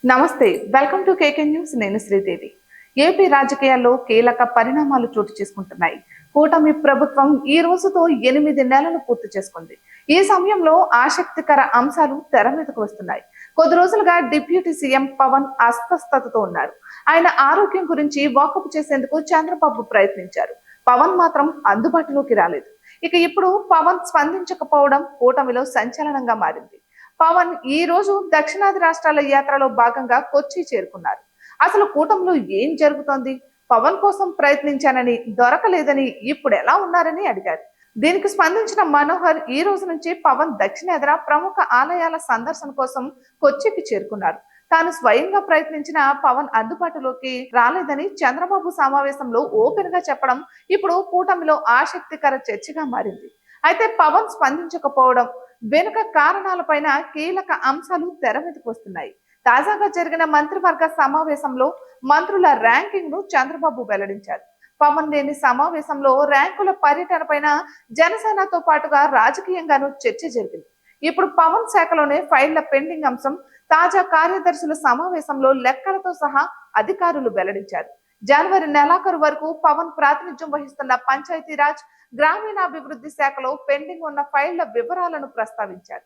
నమస్తే, welcome to KK news. నేను Sridevi. AP రాజకీయాల్లో కీలక పరిణామాలు చోటు చేసుకుంటున్నాయి. కూటమి ప్రభుత్వం ఈ రోజుతో 8 నెలలు పూర్తి చేసుకుంది. ఈ సమయంలో ఆసక్తికర అంశాలు తెర మీదకు వస్తున్నాయి. కొద్ది రోజులుగా డిప్యూటీ సీఎం పవన్ అస్వస్థతతో ఉన్నారు. ఆయన ఆరోగ్యం గురించి వాకప్ చేసేందుకు చంద్రబాబు ప్రయత్నించారు. పవన్ మాత్రం అందుబాటులోకి రాలేదు. ఇక ఇప్పుడు పవన్ స్పందించకపోవడం కూటమిలో సంచలనంగా మారింది. పవన్ ఈ రోజు దక్షిణాది రాష్ట్రాల యాత్రలో భాగంగా కొచ్చి చేరుకున్నారు. అసలు కూటమిలో ఏం జరుగుతోంది? పవన్ కోసం ప్రయత్నించానని దొరకలేదని ఇప్పుడు ఎలా ఉన్నారని అడిగారు. దీనికి స్పందించిన మనోహర్ ఈ రోజు నుంచి పవన్ దక్షిణాదిన ప్రముఖ ఆలయాల సందర్శన కోసం కొచ్చికి చేరుకున్నారు. తాను స్వయంగా ప్రయత్నించిన పవన్ అందుబాటులోకి రాలేదని చంద్రబాబు సమావేశంలో ఓపెన్ గా చెప్పడం ఇప్పుడు కూటమిలో ఆసక్తికర చర్చగా మారింది. అయితే పవన్ స్పందించకపోవడం వెనుక కారణాలపైన కీలక అంశాలు తెర మీదకు వస్తున్నాయి. తాజాగా జరిగిన మంత్రివర్గ సమావేశంలో మంత్రుల ర్యాంకింగ్ ను చంద్రబాబు వెల్లడించారు. పవన్ లేని సమావేశంలో ర్యాంకుల పర్యటన పైన జనసేనతో పాటుగా రాజకీయంగానూ చర్చ జరిగింది. ఇప్పుడు పవన్ శాఖలోనే ఫైళ్ల పెండింగ్ అంశం తాజా కార్యదర్శుల సమావేశంలో లెక్కలతో సహా అధికారులు వెల్లడించారు. జనవరి నెలాఖరు వరకు పవన్ ప్రాతినిధ్యం వహిస్తున్న పంచాయతీరాజ్ గ్రామీణాభివృద్ధి శాఖలో పెండింగ్ ఉన్న ఫైళ్ల వివరాలను ప్రస్తావించారు.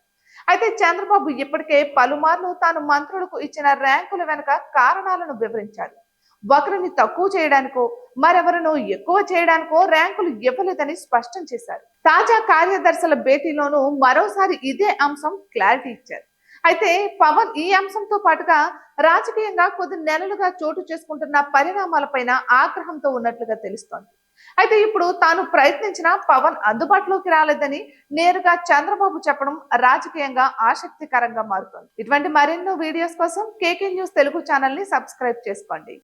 అయితే చంద్రబాబు ఇప్పటికే పలుమార్లు తాను మంత్రులకు ఇచ్చిన ర్యాంకుల వెనుక కారణాలను వివరించారు. ఒకరిని తక్కువ చేయడానికో మరెవరినో ఎక్కువ చేయడానికో ర్యాంకులు ఇవ్వలేదని స్పష్టం చేశారు. తాజా కార్యదర్శుల భేటీలోనూ మరోసారి ఇదే అంశం క్లారిటీ ఇచ్చారు. అయితే పవన్ ఈ అంశంతో పాటుగా రాజకీయంగా కొద్ది నెలలుగా చోటు చేసుకుంటున్న పరిణామాలపైన ఆగ్రహంతో ఉన్నట్లుగా తెలుస్తోంది. అయితే ఇప్పుడు తాను ప్రయత్నించిన పవన్ అందుబాటులోకి రాలేదని నేరుగా చంద్రబాబు చెప్పడం రాజకీయంగా ఆసక్తికరంగా మారుతోంది. ఇటువంటి మరెన్నో వీడియోస్ కోసం కేకే న్యూస్ తెలుగు ఛానల్ ని సబ్స్క్రైబ్ చేసుకోండి.